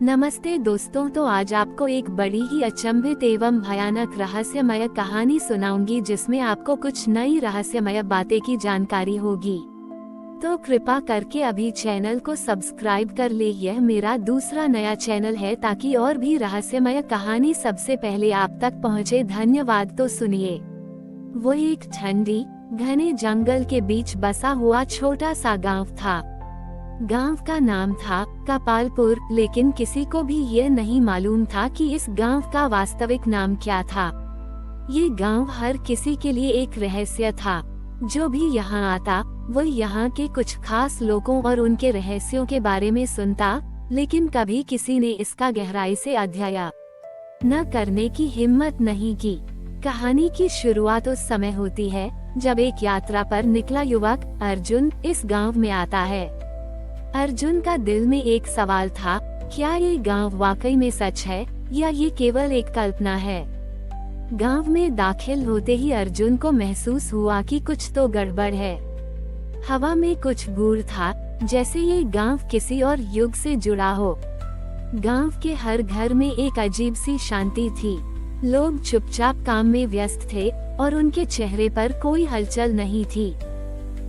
नमस्ते दोस्तों, तो आज आपको एक बड़ी ही अचंभित एवं भयानक रहस्यमय कहानी सुनाऊंगी जिसमें आपको कुछ नई रहस्यमय बातें की जानकारी होगी। तो कृपा करके अभी चैनल को सब्सक्राइब कर ले। यह मेरा दूसरा नया चैनल है ताकि और भी रहस्यमय कहानी सबसे पहले आप तक पहुंचे। धन्यवाद। तो सुनिए। वो एक ठंडी घने जंगल के बीच बसा हुआ छोटा सा गांव था। गांव का नाम था कपालपुर, लेकिन किसी को भी यह नहीं मालूम था कि इस गांव का वास्तविक नाम क्या था। ये गांव हर किसी के लिए एक रहस्य था। जो भी यहाँ आता वो यहाँ के कुछ खास लोगों और उनके रहस्यों के बारे में सुनता, लेकिन कभी किसी ने इसका गहराई से अध्ययन न करने की हिम्मत नहीं की। कहानी की शुरुआत उस समय होती है जब एक यात्रा पर निकला युवक अर्जुन इस गांव में आता है। अर्जुन का दिल में एक सवाल था, क्या ये गांव वाकई में सच है या ये केवल एक कल्पना है। गांव में दाखिल होते ही अर्जुन को महसूस हुआ कि कुछ तो गड़बड़ है। हवा में कुछ गूढ़ था, जैसे ये गांव किसी और युग से जुड़ा हो। गांव के हर घर में एक अजीब सी शांति थी। लोग चुपचाप काम में व्यस्त थे और उनके चेहरे पर कोई हलचल नहीं थी।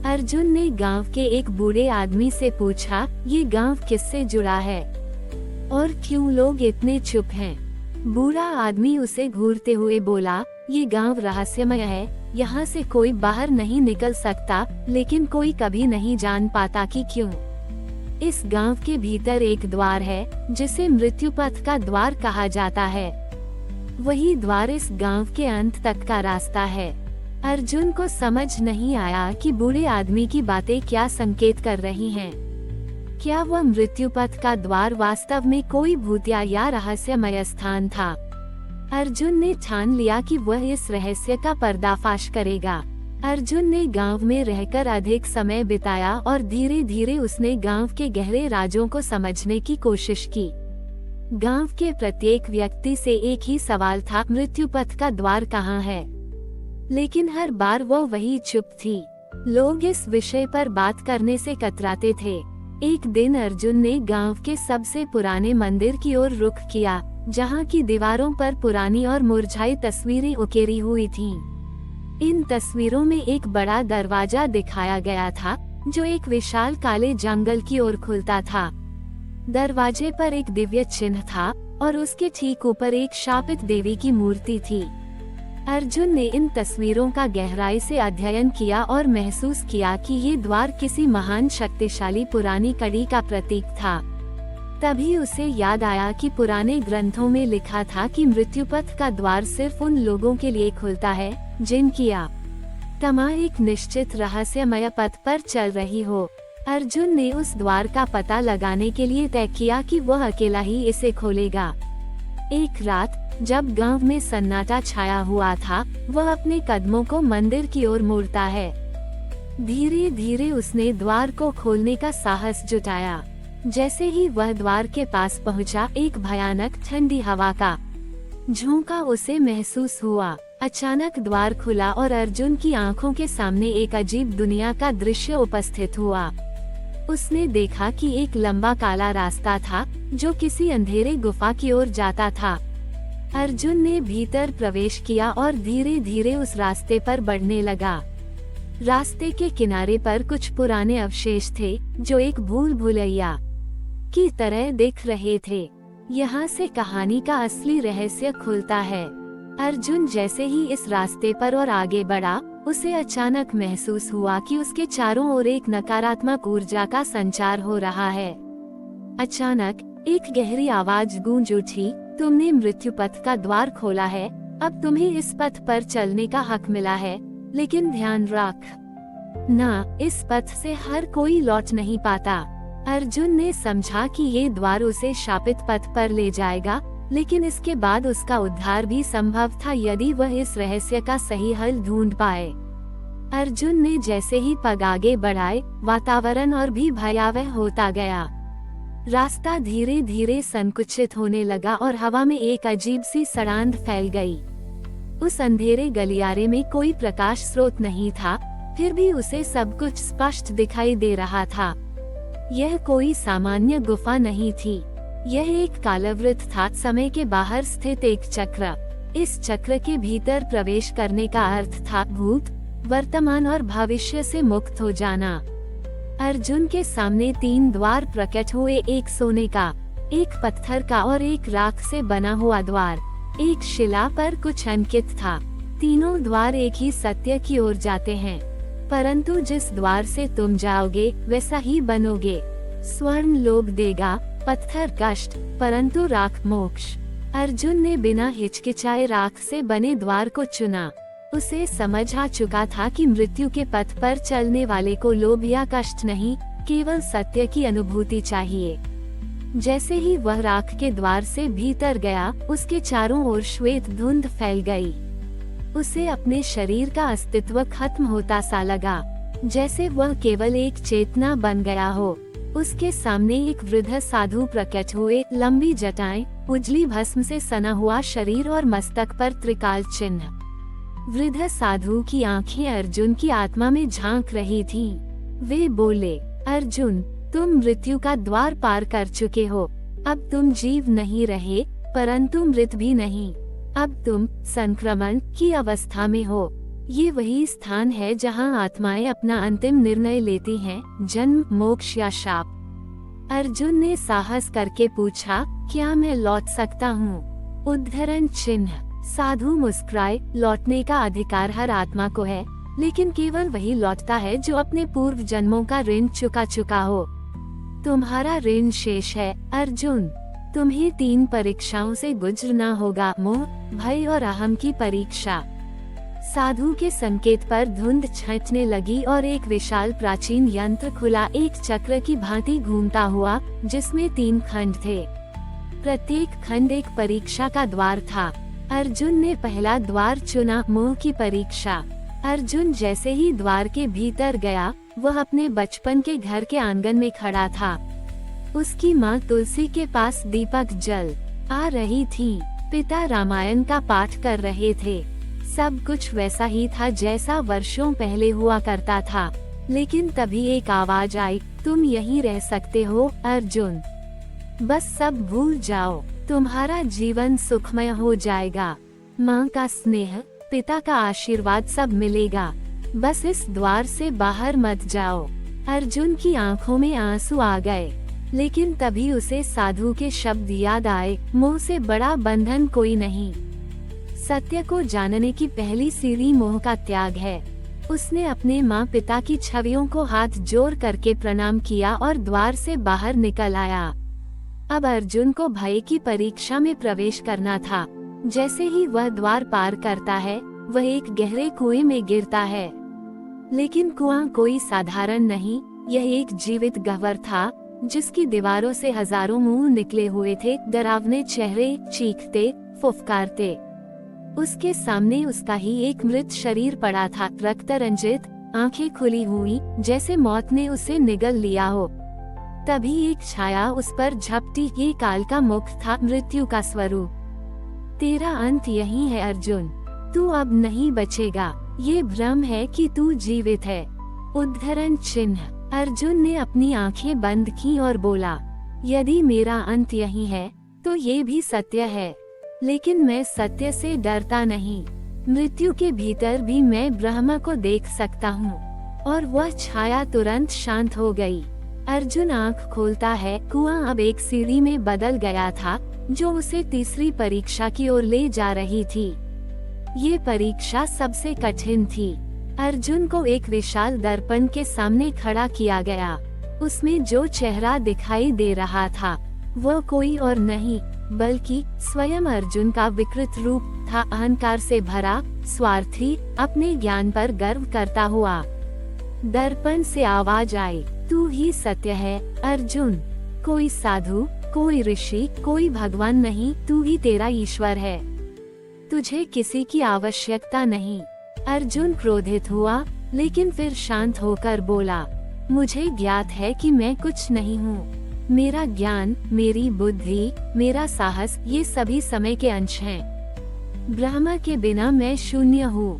अर्जुन ने गांव के एक बूढ़े आदमी से पूछा, ये गांव किससे जुड़ा है और क्यों लोग इतने चुप हैं? बूढ़ा आदमी उसे घूरते हुए बोला, ये गांव रहस्यमय है। यहाँ से कोई बाहर नहीं निकल सकता, लेकिन कोई कभी नहीं जान पाता कि क्यों। इस गांव के भीतर एक द्वार है जिसे मृत्यु पथ का द्वार कहा जाता है। वही द्वार इस गांव के अंत तक का रास्ता है। अर्जुन को समझ नहीं आया कि बूढ़े आदमी की बातें क्या संकेत कर रही हैं। क्या वह मृत्यु पथ का द्वार वास्तव में कोई भूतिया या रहस्यमय स्थान था? अर्जुन ने ठान लिया कि वह इस रहस्य का पर्दाफाश करेगा। अर्जुन ने गांव में रहकर अधिक समय बिताया और धीरे धीरे उसने गांव के गहरे राजों को समझने की कोशिश की। गांव के प्रत्येक व्यक्ति से एक ही सवाल था, मृत्यु पथ का द्वार कहाँ है? लेकिन हर बार वो वही चुप थी। लोग इस विषय पर बात करने से कतराते थे। एक दिन अर्जुन ने गांव के सबसे पुराने मंदिर की ओर रुख किया, जहां की दीवारों पर पुरानी और मुरझाई तस्वीरें उकेरी हुई थीं। इन तस्वीरों में एक बड़ा दरवाजा दिखाया गया था जो एक विशाल काले जंगल की ओर खुलता था। दरवाजे पर एक दिव्य चिन्ह था और उसके ठीक ऊपर एक शापित देवी की मूर्ति थी। अर्जुन ने इन तस्वीरों का गहराई से अध्ययन किया और महसूस किया कि ये द्वार किसी महान शक्तिशाली पुरानी कड़ी का प्रतीक था। तभी उसे याद आया कि पुराने ग्रंथों में लिखा था कि मृत्युपथ का द्वार सिर्फ उन लोगों के लिए खुलता है जिनकी आत्मा एक निश्चित रहस्यमय पथ पर चल रही हो। अर्जुन ने उस द्वार का पता लगाने के लिए तय किया कि वह अकेला ही इसे खोलेगा। एक रात जब गांव में सन्नाटा छाया हुआ था, वह अपने कदमों को मंदिर की ओर मोड़ता है। धीरे धीरे उसने द्वार को खोलने का साहस जुटाया। जैसे ही वह द्वार के पास पहुंचा, एक भयानक ठंडी हवा का झोंका उसे महसूस हुआ। अचानक द्वार खुला और अर्जुन की आंखों के सामने एक अजीब दुनिया का दृश्य उपस्थित हुआ। उसने देखा कि एक लंबा काला रास्ता था जो किसी अंधेरे गुफा की ओर जाता था। अर्जुन ने भीतर प्रवेश किया और धीरे धीरे उस रास्ते पर बढ़ने लगा। रास्ते के किनारे पर कुछ पुराने अवशेष थे जो एक भूल भुलैया की तरह दिख रहे थे। यहाँ से कहानी का असली रहस्य खुलता है। अर्जुन जैसे ही इस रास्ते पर और आगे बढ़ा, उसे अचानक महसूस हुआ कि उसके चारों ओर एक नकारात्मक ऊर्जा का संचार हो रहा है। अचानक एक गहरी आवाज गूंज उठी, तुमने मृत्यु पथ का द्वार खोला है, अब तुम्हें इस पथ पर चलने का हक मिला है, लेकिन ध्यान रख ना, इस पथ से हर कोई लौट नहीं पाता। अर्जुन ने समझा कि ये द्वार उसे शापित पथ पर ले जाएगा, लेकिन इसके बाद उसका उद्धार भी संभव था यदि वह इस रहस्य का सही हल ढूंढ पाए। अर्जुन ने जैसे ही पग आगे बढ़ाए, वातावरण और भी भयावह होता गया। रास्ता धीरे धीरे संकुचित होने लगा और हवा में एक अजीब सी सड़ांध फैल गई। उस अंधेरे गलियारे में कोई प्रकाश स्रोत नहीं था, फिर भी उसे सब कुछ स्पष्ट दिखाई दे रहा था। यह कोई सामान्य गुफा नहीं थी। यह एक कालवृत्त था, समय के बाहर स्थित एक चक्र। इस चक्र के भीतर प्रवेश करने का अर्थ था भूत, वर्तमान और भविष्य से मुक्त हो जाना। अर्जुन के सामने 3 द्वार प्रकट हुए, एक सोने का, एक पत्थर का और एक राख से बना हुआ द्वार। एक शिला पर कुछ अंकित था। तीनों द्वार एक ही सत्य की ओर जाते हैं, परंतु जिस द्वार से तुम जाओगे वैसा ही बनोगे। स्वर्ण लोभ देगा, पत्थर कष्ट, परंतु राख मोक्ष। अर्जुन ने बिना हिचकिचाए राख से बने द्वार को चुना। उसे समझ आ चुका था कि मृत्यु के पथ पर चलने वाले को लोभ या कष्ट नहीं, केवल सत्य की अनुभूति चाहिए। जैसे ही वह राख के द्वार से भीतर गया, उसके चारों ओर श्वेत धुंध फैल गई। उसे अपने शरीर का अस्तित्व खत्म होता सा लगा, जैसे वह केवल एक चेतना बन गया हो। उसके सामने एक वृद्ध साधु प्रकट हुए, लंबी जटाएं, उजली भस्म से सना हुआ शरीर और मस्तक पर त्रिकाल चिन्ह। वृद्ध साधु की आंखें अर्जुन की आत्मा में झांक रही थीं। वे बोले, अर्जुन, तुम मृत्यु का द्वार पार कर चुके हो। अब तुम जीव नहीं रहे, परंतु मृत भी नहीं। अब तुम संक्रमण की अवस्था में हो। ये वही स्थान है जहां आत्माएं अपना अंतिम निर्णय लेती हैं, जन्म, मोक्ष या शाप। अर्जुन ने साहस करके पूछा, क्या मैं लौट सकता हूँ? उद्धरण चिन्ह। साधु मुस्कुराए, लौटने का अधिकार हर आत्मा को है, लेकिन केवल वही लौटता है जो अपने पूर्व जन्मों का ऋण चुका हो। तुम्हारा ऋण शेष है अर्जुन। तुम्हें 3 परीक्षाओं से गुजरना होगा, मोह, भय और अहम की परीक्षा। साधु के संकेत पर धुंध छंटने लगी और एक विशाल प्राचीन यंत्र खुला, एक चक्र की भांति घूमता हुआ, जिसमें 3 खंड थे। प्रत्येक खंड एक परीक्षा का द्वार था। अर्जुन ने पहला द्वार चुना, मोह की परीक्षा। अर्जुन जैसे ही द्वार के भीतर गया, वह अपने बचपन के घर के आंगन में खड़ा था। उसकी माँ तुलसी के पास दीपक जल आ रही थी। पिता रामायण का पाठ कर रहे थे। सब कुछ वैसा ही था जैसा वर्षों पहले हुआ करता था। लेकिन तभी एक आवाज आई, तुम यहीं रह सकते हो अर्जुन। बस सब भूल जाओ, तुम्हारा जीवन सुखमय हो जाएगा। माँ का स्नेह, पिता का आशीर्वाद सब मिलेगा। बस इस द्वार से बाहर मत जाओ। अर्जुन की आंखों में आंसू आ गए, लेकिन तभी उसे साधु के शब्द याद आए, मोह से बड़ा बंधन कोई नहीं। सत्य को जानने की पहली सीढ़ी मोह का त्याग है। उसने अपने माँ पिता की छवियों को हाथ जोड़ करके प्रणाम किया और द्वार से बाहर निकल आया। अब अर्जुन को भय की परीक्षा में प्रवेश करना था। जैसे ही वह द्वार पार करता है, वह एक गहरे कुएं में गिरता है। लेकिन कुआं कोई साधारण नहीं, यह एक जीवित गह्वर था, जिसकी दीवारों से हजारों मुंह निकले हुए थे, डरावने चेहरे, चीखते, फुफकारते। उसके सामने उसका ही एक मृत शरीर पड़ा था, रक्त रंजित, आंखें खुली हुई, जैसे मौत ने उसे निगल लिया हो। तभी एक छाया उस पर झपटी, ये काल का मुख था, मृत्यु का स्वरूप। तेरा अंत यही है अर्जुन, तू अब नहीं बचेगा। ये भ्रम है कि तू जीवित है। उद्धरण चिन्ह। अर्जुन ने अपनी आंखें बंद की और बोला, यदि मेरा अंत यही है, तो ये भी सत्य है। लेकिन मैं सत्य से डरता नहीं। मृत्यु के भीतर भी मैं ब्रह्म को देख सकता हूँ। और वह छाया तुरंत शांत हो गई। अर्जुन आंख खोलता है, कुआं अब एक सीढ़ी में बदल गया था, जो उसे तीसरी परीक्षा की ओर ले जा रही थी। ये परीक्षा सबसे कठिन थी। अर्जुन को एक विशाल दर्पण के सामने खड़ा किया गया। उसमें जो चेहरा दिखाई दे रहा था, वह कोई और नहीं, बल्कि स्वयं अर्जुन का विकृत रूप था, अहंकार से भरा, स्वार्थी, अपने ज्ञान पर गर्व करता हुआ। दर्पण से आवाज आई, तू ही सत्य है अर्जुन। कोई साधु, कोई ऋषि, कोई भगवान नहीं, तू ही तेरा ईश्वर है। तुझे किसी की आवश्यकता नहीं। अर्जुन क्रोधित हुआ, लेकिन फिर शांत होकर बोला, मुझे ज्ञात है कि मैं कुछ नहीं हूँ। मेरा ज्ञान, मेरी बुद्धि, मेरा साहस, ये सभी समय के अंश हैं। ब्रह्म के बिना मैं शून्य हूँ।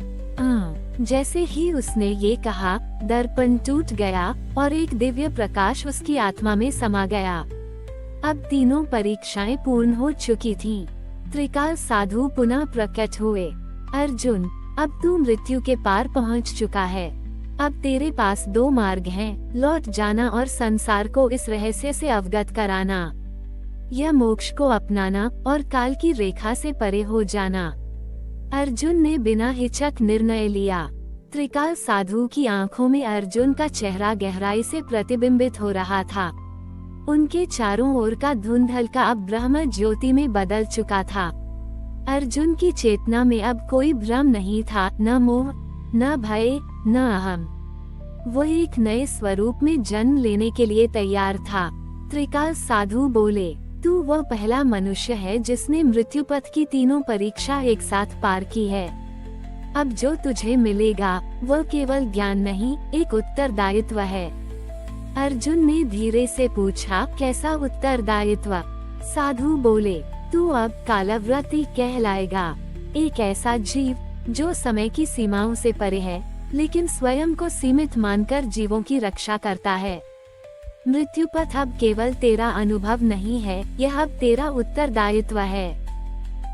जैसे ही उसने ये कहा, दर्पण टूट गया और एक दिव्य प्रकाश उसकी आत्मा में समा गया। अब तीनों परीक्षाएं पूर्ण हो चुकी थीं। त्रिकाल साधु पुनः प्रकट हुए। अर्जुन, अब तू मृत्यु के पार पहुंच चुका है। अब तेरे पास दो मार्ग हैं, लौट जाना और संसार को इस रहस्य से अवगत कराना, या मोक्ष को अपनाना और काल की रेखा से परे हो जाना। अर्जुन ने बिना हिचक निर्णय लिया। त्रिकाल साधु की आंखों में अर्जुन का चेहरा गहराई से प्रतिबिंबित हो रहा था। उनके चारों ओर का धुंधल का अब ब्रह्म ज्योति में बदल चुका था। अर्जुन की चेतना में अब कोई भ्रम नहीं था, न मोह, न भय, न अहम। वो एक नए स्वरूप में जन्म लेने के लिए तैयार था। त्रिकाल साधु बोले, तू वो पहला मनुष्य है जिसने मृत्यु पथ की तीनों परीक्षा एक साथ पार की है। अब जो तुझे मिलेगा वो केवल ज्ञान नहीं, एक उत्तरदायित्व है। अर्जुन ने धीरे से पूछा, कैसा उत्तरदायित्व? साधु बोले, तू अब कालव्रती कहलाएगा, एक ऐसा जीव जो समय की सीमाओं से परे है, लेकिन स्वयं को सीमित मानकर जीवों की रक्षा करता है। मृत्यु पथ अब केवल तेरा अनुभव नहीं है, यह अब तेरा उत्तरदायित्व है।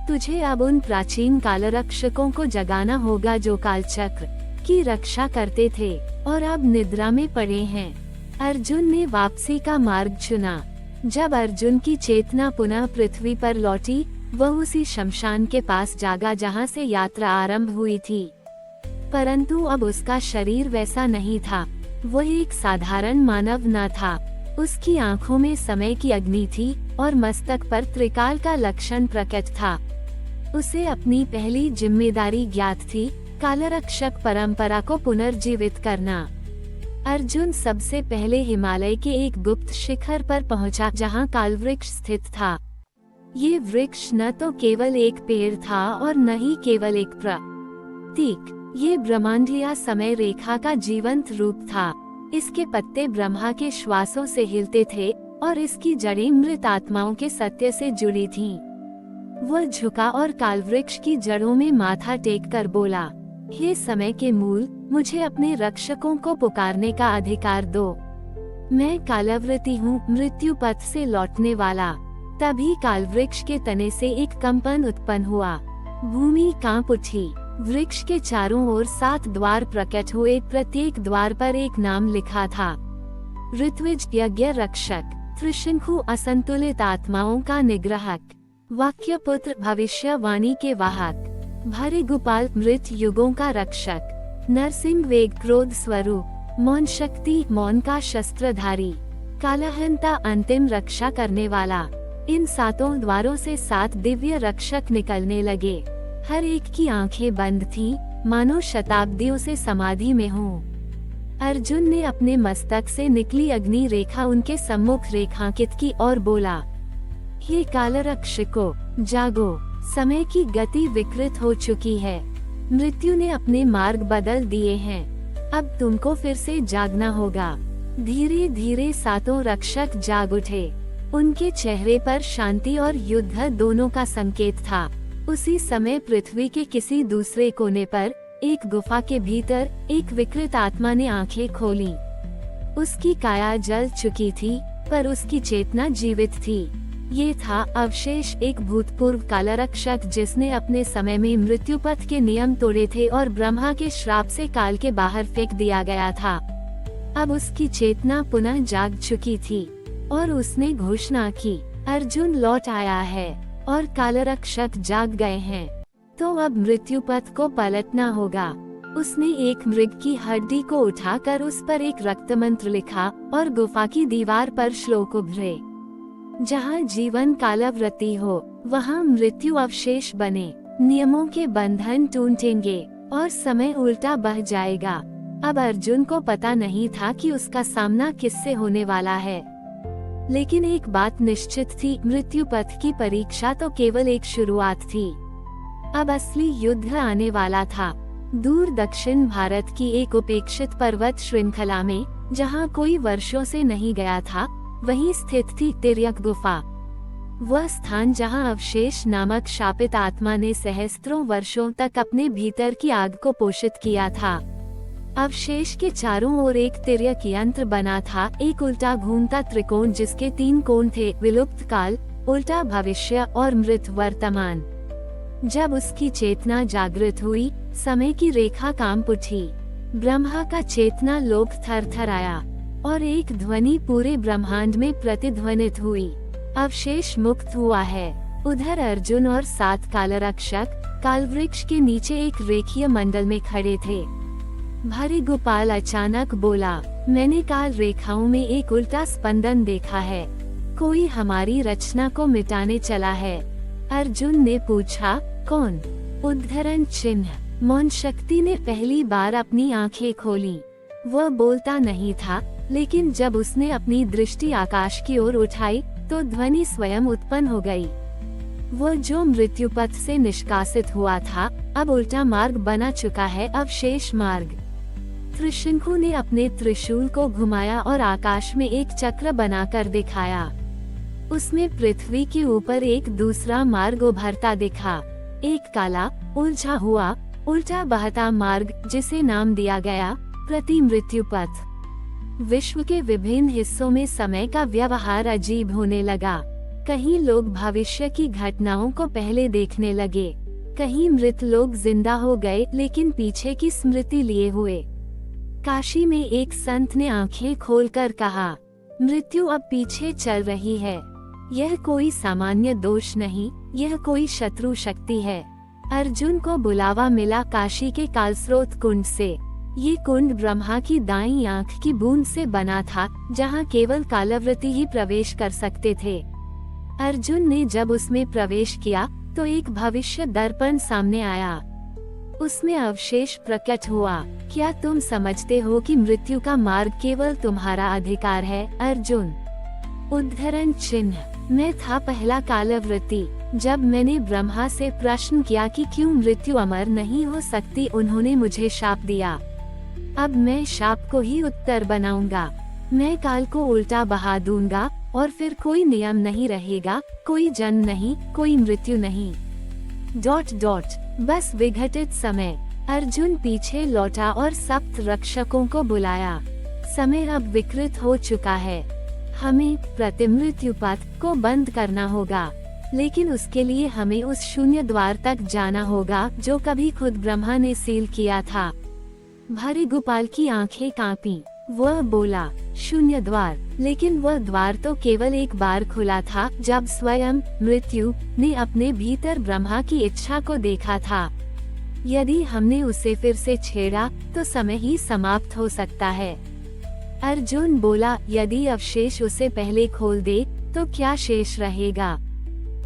तुझे अब उन प्राचीन कालरक्षकों को जगाना होगा जो कालचक्र की रक्षा करते थे और अब निद्रा में पड़े हैं। अर्जुन ने वापसी का मार्ग चुना। जब अर्जुन की चेतना पुनः पृथ्वी पर लौटी, वह उसी शमशान के पास जागा जहां से यात्रा आरंभ हुई थी। परंतु अब उसका शरीर वैसा नहीं था। वह एक साधारण मानव न था। उसकी आंखों में समय की अग्नि थी और मस्तक पर त्रिकाल का लक्षण प्रकट था। उसे अपनी पहली जिम्मेदारी ज्ञात थी, कालरक्षक परंपरा को पुनर्जीवित करना। अर्जुन सबसे पहले हिमालय के एक गुप्त शिखर पर पहुंचा जहां कालवृक्ष स्थित था। ये वृक्ष न तो केवल एक पेड़ था और न ही केवल एक प्रतीक, ये ब्रह्मांडीय समय रेखा का जीवंत रूप था। इसके पत्ते ब्रह्मा के श्वासों से हिलते थे और इसकी जड़ें मृत आत्माओं के सत्य से जुड़ी थीं। वह झुका और कालवृक्ष की जड़ों में माथा टेक कर बोला, हे समय के मूल, मुझे अपने रक्षकों को पुकारने का अधिकार दो। मैं कालव्रती हूँ, मृत्यु पथ से लौटने वाला। तभी कालवृक्ष के तने से एक कंपन उत्पन्न हुआ। भूमि कांप उठी। वृक्ष के चारों ओर 7 द्वार प्रकट हुए। प्रत्येक द्वार पर एक नाम लिखा था। ऋत्विज यज्ञ रक्षक, त्रिशंकु असंतुलित आत्माओं का निग्रहक, वाक्यपुत्र भविष्यवाणी के वाहक, भारी गोपाल मृत युगों का रक्षक, नरसिंह वेग क्रोध स्वरूप, मौन शक्ति मौन का शस्त्रधारी, कालहंता अंतिम रक्षा करने वाला। इन 7 द्वारों से 7 दिव्य रक्षक निकलने लगे। हर एक की आंखें बंद थीं, मानो शताब्दियों से समाधि में हों। अर्जुन ने अपने मस्तक से निकली अग्नि रेखा उनके सम्मुख रेखांकित की और बोला, हे कालरक्षकों, जागो, समय की गति विकृत हो चुकी है। मृत्यु ने अपने मार्ग बदल दिए हैं। अब तुमको फिर से जागना होगा। धीरे धीरे 7 रक्षक जाग उठे। उनके चेहरे पर शांति और युद्ध दोनों का संकेत था। उसी समय पृथ्वी के किसी दूसरे कोने पर एक गुफा के भीतर एक विकृत आत्मा ने आंखें खोली। उसकी काया जल चुकी थी, पर उसकी चेतना जीवित थी। ये था अवशेष एक भूतपूर्व कालरक्षक जिसने अपने समय में मृत्यु पथ के नियम तोड़े थे और ब्रह्मा के श्राप से काल के बाहर फेंक दिया गया था। अब उसकी चेतना पुनः जाग चुकी थी और उसने घोषणा की, अर्जुन लौट आया है और कालरक्षक जाग गए हैं। तो अब मृत्यु पथ को पलटना होगा। उसने एक मृग की हड्डी को उठाकर उस पर एक रक्त मंत्र लिखा और गुफा की दीवार पर श्लोक उभरे, जहाँ जीवन कालव्रती हो वहाँ मृत्यु अवशेष बने, नियमों के बंधन टूटेंगे और समय उल्टा बह जाएगा। अब अर्जुन को पता नहीं था कि उसका सामना किससे होने वाला है, लेकिन एक बात निश्चित थी, मृत्यु पथ की परीक्षा तो केवल एक शुरुआत थी। अब असली युद्ध आने वाला था। दूर दक्षिण भारत की एक उपेक्षित पर्वत श्रृंखला में, जहाँ कोई वर्षों से नहीं गया था, वहीं स्थित थी तिर्यक गुफा। वह स्थान जहाँ अवशेष नामक शापित आत्मा ने सहस्त्रों वर्षों तक अपने भीतर की आग को पोषित किया था। अवशेष के चारों ओर एक तिर्यक यंत्र बना था, एक उल्टा घूमता त्रिकोण जिसके 3 कोण थे, विलुप्त काल, उल्टा भविष्य और मृत वर्तमान। जब उसकी चेतना जागृत हुई, समय की रेखा कांप उठी। ब्रह्मा का चेतना लोक थरथराया और एक ध्वनि पूरे ब्रह्मांड में प्रतिध्वनित हुई, अवशेष मुक्त हुआ है। उधर अर्जुन और 7 कालरक्षक कालवृक्ष के नीचे एक रेखीय मंडल में खड़े थे। भारी गोपाल अचानक बोला, मैंने काल रेखाओं में एक उल्टा स्पंदन देखा है, कोई हमारी रचना को मिटाने चला है। अर्जुन ने पूछा, कौन? उद्धरण चिन्ह। मौन शक्ति ने पहली बार अपनी आंखें खोली। वह बोलता नहीं था, लेकिन जब उसने अपनी दृष्टि आकाश की ओर उठाई तो ध्वनि स्वयं उत्पन्न हो गई। वह जो मृत्यु पथ से निष्कासित हुआ था, अब उल्टा मार्ग बना चुका है, अवशेष मार्ग। त्रिशंकु ने अपने त्रिशूल को घुमाया और आकाश में एक चक्र बनाकर दिखाया। उसमें पृथ्वी के ऊपर एक दूसरा मार्ग उभरता दिखा, एक काला, उलझा हुआ, उल्टा बहता मार्ग, जिसे नाम दिया गया प्रति मृत्यु पथ। विश्व के विभिन्न हिस्सों में समय का व्यवहार अजीब होने लगा। कहीं लोग भविष्य की घटनाओं को पहले देखने लगे, कहीं मृत लोग जिंदा हो गए लेकिन पीछे की स्मृति लिए हुए। काशी में एक संत ने आंखें खोलकर कहा, मृत्यु अब पीछे चल रही है। यह कोई सामान्य दोष नहीं, यह कोई शत्रु शक्ति है। अर्जुन को बुलावा मिला काशी के कालस्रोत कुंड से। ये कुंड ब्रह्मा की दाईं आंख की बूंद से बना था, जहाँ केवल कालव्रती ही प्रवेश कर सकते थे। अर्जुन ने जब उसमें प्रवेश किया तो एक भविष्य दर्पण सामने आया। उसमें अवशेष प्रकट हुआ। क्या तुम समझते हो कि मृत्यु का मार्ग केवल तुम्हारा अधिकार है, अर्जुन? उद्धरण चिन्ह। मैं था पहला कालव्रती। जब मैंने ब्रह्मा से प्रश्न किया कि क्यों मृत्यु अमर नहीं हो सकती, उन्होंने मुझे शाप दिया। अब मैं शाप को ही उत्तर बनाऊंगा। मैं काल को उल्टा बहा दूंगा और फिर कोई नियम नहीं रहेगा, कोई जन्म नहीं, कोई मृत्यु नहीं। ... बस विघटित समय। अर्जुन पीछे लौटा और सप्त रक्षकों को बुलाया। समय अब विकृत हो चुका है। हमें प्रतिमृत्यु पथ को बंद करना होगा, लेकिन उसके लिए हमें उस शून्य द्वार तक जाना होगा जो कभी खुद ब्रह्मा ने सील किया था। भारी गोपाल की आंखें कांपी। वह बोला, शून्य द्वार? लेकिन वह द्वार तो केवल एक बार खुला था, जब स्वयं मृत्यु ने अपने भीतर ब्रह्मा की इच्छा को देखा था। यदि हमने उसे फिर से छेड़ा तो समय ही समाप्त हो सकता है। अर्जुन बोला, यदि अवशेष उसे पहले खोल दे तो क्या शेष रहेगा?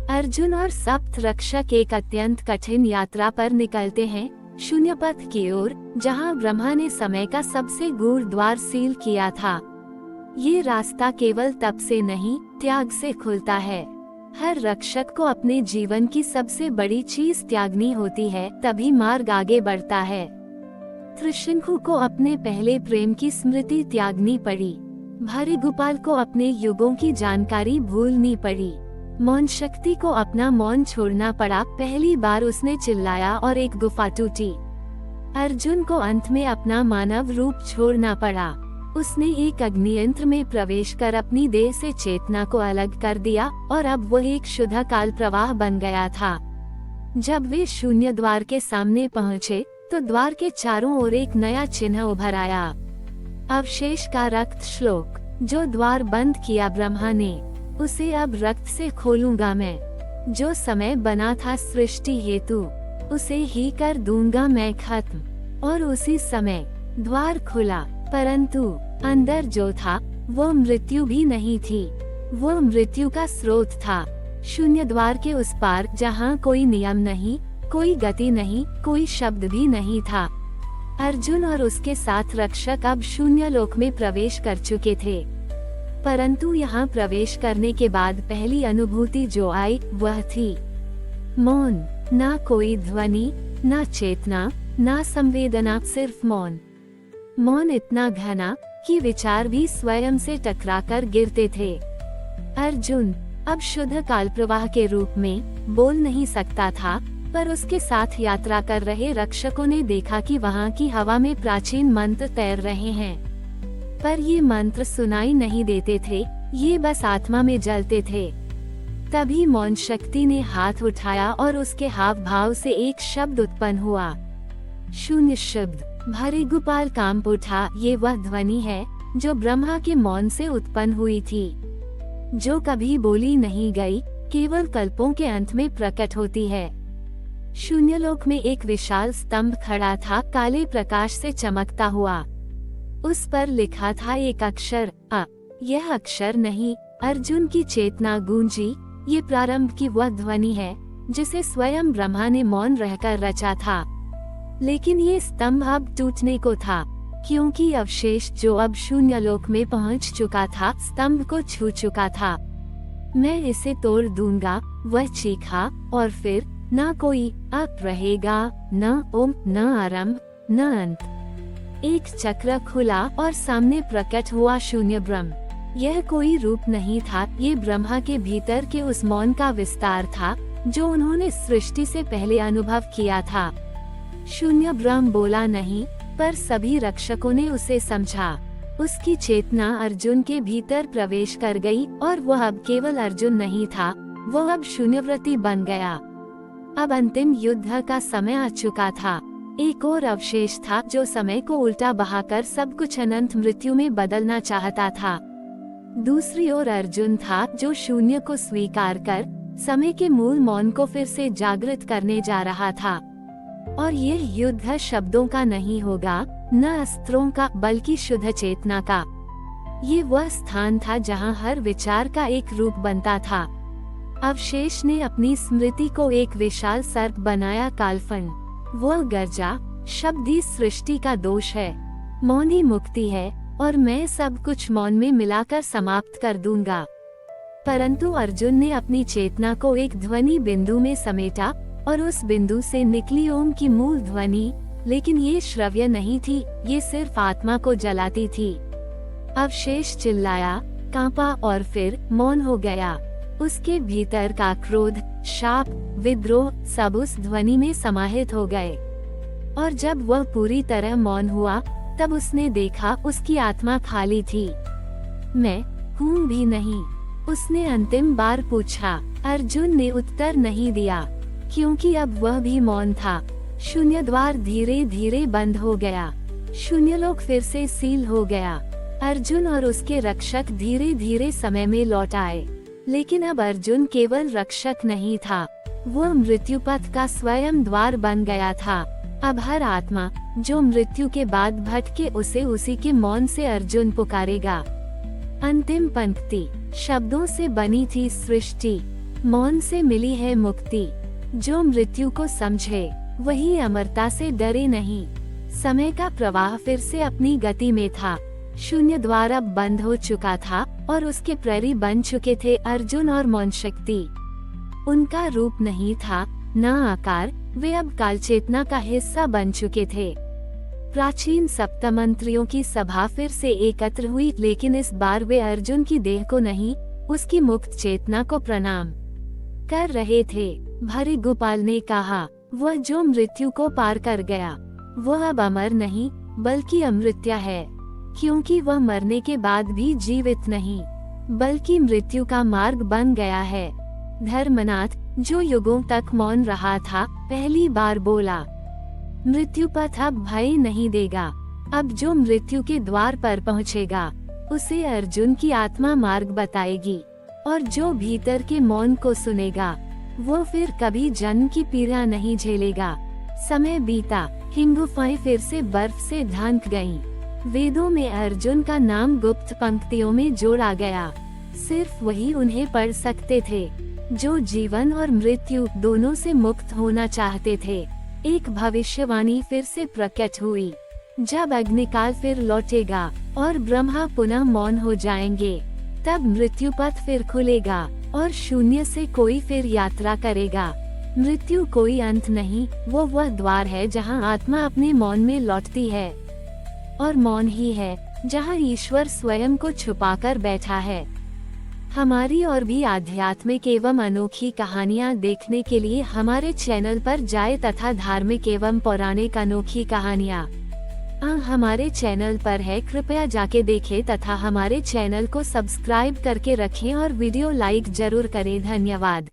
अर्जुन और सप्त रक्षक एक अत्यंत कठिन यात्रा पर निकलते हैं, शून्य पथ की ओर, जहां ब्रह्मा ने समय का सबसे गूढ़ द्वार सील किया था। ये रास्ता केवल तप से नहीं, त्याग से खुलता है। हर रक्षक को अपने जीवन की सबसे बड़ी चीज त्यागनी होती है, तभी मार्ग आगे बढ़ता है। त्रिशंकु को अपने पहले प्रेम की स्मृति त्यागनी पड़ी। भारी गोपाल को अपने युगों की जानकारी भूलनी पड़ी। मौन शक्ति को अपना मौन छोड़ना पड़ा। पहली बार उसने चिल्लाया और एक गुफा टूटी। अर्जुन को अंत में अपना मानव रूप छोड़ना पड़ा। उसने एक अग्नियंत्र में प्रवेश कर अपनी देह से चेतना को अलग कर दिया और अब वह एक शुद्ध काल प्रवाह बन गया था। जब वे शून्य द्वार के सामने पहुँचे तो द्वार के चारों ओर एक नया चिन्ह उभर आया, अवशेष का रक्त श्लोक। जो द्वार बंद किया ब्रह्मा ने, उसे अब रक्त से खोलूंगा मैं। जो समय बना था सृष्टि हेतु, उसे ही कर दूंगा मैं खत्म। और उसी समय द्वार खुला, परंतु अंदर जो था वो मृत्यु भी नहीं थी। वो मृत्यु का स्रोत था। शून्य द्वार के उस पार, जहाँ कोई नियम नहीं, कोई गति नहीं, कोई शब्द भी नहीं था। अर्जुन और उसके 7 रक्षक अब शून्य लोक में प्रवेश कर चुके थे। परंतु यहाँ प्रवेश करने के बाद पहली अनुभूति जो आई वह थी मौन। ना कोई ध्वनि, ना चेतना, ना संवेदना, सिर्फ मौन। मौन इतना घना कि विचार भी स्वयं से टकराकर गिरते थे। अर्जुन अब शुद्ध काल प्रवाह के रूप में बोल नहीं सकता था, पर उसके साथ यात्रा कर रहे रक्षकों ने देखा कि वहाँ की हवा में प्राचीन मंत्र तैर रहे हैं, पर ये मंत्र सुनाई नहीं देते थे, ये बस आत्मा में जलते थे। तभी मौन शक्ति ने हाथ उठाया और उसके हाव भाव से एक शब्द उत्पन्न हुआ, शून्य शब्द। भारी गोपाल कांप उठा। ये वह ध्वनि है जो ब्रह्मा के मौन से उत्पन्न हुई थी, जो कभी बोली नहीं गई, केवल कल्पों के अंत में प्रकट होती है। शून्यलोक में एक विशाल स्तंभ खड़ा था, काले प्रकाश से चमकता हुआ। उस पर लिखा था एक अक्षर अ। यह अक्षर नहीं, अर्जुन की चेतना गूंजी। ये प्रारंभ की वह ध्वनि है जिसे स्वयं ब्रह्मा ने मौन रहकर रचा था। लेकिन ये स्तंभ अब टूटने को था, क्योंकि अवशेष जो अब शून्यलोक में पहुंच चुका था, स्तंभ को छू चुका था। मैं इसे तोड़ दूंगा, वह चीखा, और फिर न कोई अप रहेगा, न ओम, न आरंभ, न अंत। एक चक्र खुला और सामने प्रकट हुआ शून्य ब्रह्म। यह कोई रूप नहीं था, ये ब्रह्मा के भीतर के उस मौन का विस्तार था जो उन्होंने सृष्टि से पहले अनुभव किया था। शून्य ब्रह्म बोला नहीं, पर सभी रक्षकों ने उसे समझा। उसकी चेतना अर्जुन के भीतर प्रवेश कर गई और वह अब केवल अर्जुन नहीं था, वह अब शून्यव्रती बन गया। अब अंतिम युद्ध का समय आ चुका था। एक और अवशेष था जो समय को उल्टा बहाकर सब कुछ अनंत मृत्यु में बदलना चाहता था। दूसरी ओर अर्जुन था जो शून्य को स्वीकार कर समय के मूल मौन को फिर से जागृत करने जा रहा था। और यह युद्ध शब्दों का नहीं होगा, न अस्त्रों का, बल्कि शुद्ध चेतना का। ये वह स्थान था जहां हर विचार का एक रूप बनता था। अवशेष ने अपनी स्मृति को एक विशाल सर्प बनाया, कालफन। वह गर्जा, शब्द ही सृष्टि का दोष है, मौन ही मुक्ति है, और मैं सब कुछ मौन में मिलाकर समाप्त कर दूंगा। परंतु अर्जुन ने अपनी चेतना को एक ध्वनि बिंदु में समेटा, और उस बिंदु से निकली ओम की मूल ध्वनि, लेकिन ये श्रव्य नहीं थी, ये सिर्फ आत्मा को जलाती थी। अवशेष चिल्लाया, कांपा और फिर मौन हो गया। उसके भीतर का क्रोध, शाप, विद्रोह सब उस ध्वनि में समाहित हो गए। और जब वह पूरी तरह मौन हुआ, तब उसने देखा उसकी आत्मा खाली थी। मैं हूँ भी नहीं, उसने अंतिम बार पूछा। अर्जुन ने उत्तर नहीं दिया, क्योंकि अब वह भी मौन था। शून्य द्वार धीरे धीरे बंद हो गया, शून्यलोक फिर से सील हो गया। अर्जुन और उसके रक्षक धीरे धीरे समय में लौट आए। लेकिन अब अर्जुन केवल रक्षक नहीं था, वह मृत्यु पथ का स्वयं द्वार बन गया था। अब हर आत्मा जो मृत्यु के बाद भटके, उसे उसी के मौन से अर्जुन पुकारेगा। अंतिम पंक्ति, शब्दों से बनी थी सृष्टि, मौन से मिली है मुक्ति। जो मृत्यु को समझे, वही अमरता से डरे नहीं। समय का प्रवाह फिर से अपनी गति में था। शून्य द्वार अब बंद हो चुका था और उसके प्रहरी बन चुके थे अर्जुन और मौन शक्ति। उनका रूप नहीं था, न आकार, वे अब कालचेतना का हिस्सा बन चुके थे। प्राचीन सप्तमंत्रियों की सभा फिर से एकत्र हुई, लेकिन इस बार वे अर्जुन की देह को नहीं, उसकी मुक्त चेतना को प्रणाम कर रहे थे। भारी गोपाल ने कहा, वह जो मृत्यु को पार कर गया, वह अब अमर नहीं बल्कि अमृत्य है, क्योंकि वह मरने के बाद भी जीवित नहीं, बल्कि मृत्यु का मार्ग बन गया है। धर्मनाथ, जो युगों तक मौन रहा था, पहली बार बोला, मृत्यु पथ अब भय नहीं देगा। अब जो मृत्यु के द्वार पर पहुँचेगा, उसे अर्जुन की आत्मा मार्ग बताएगी, और जो भीतर के मौन को सुनेगा, वो फिर कभी जन्म की पीड़ा नहीं झेलेगा। समय बीता, हिमगुफाएं फिर से बर्फ से ढंक गईं। वेदों में अर्जुन का नाम गुप्त पंक्तियों में जोड़ा गया। सिर्फ वही उन्हें पढ़ सकते थे, जो जीवन और मृत्यु दोनों से मुक्त होना चाहते थे। एक भविष्यवाणी फिर से प्रकट हुई, जब अग्निकाल फिर लौटेगा और ब्रह्मा पुनः मौन हो जाएंगे, तब मृत्यु पथ फिर खुलेगा और शून्य से कोई फिर यात्रा करेगा। मृत्यु कोई अंत नहीं, वो वह द्वार है जहां आत्मा अपने मौन में लौटती है, और मौन ही है जहां ईश्वर स्वयं को छुपाकर बैठा है। हमारी और भी आध्यात्मिक एवं अनोखी कहानियाँ देखने के लिए हमारे चैनल पर जाएं तथा धार्मिक एवं पौराणिक अनोखी कहानियाँ हमारे चैनल पर है, कृपया जाके देखें तथा हमारे चैनल को सब्सक्राइब करके रखें और वीडियो लाइक जरूर करें। धन्यवाद।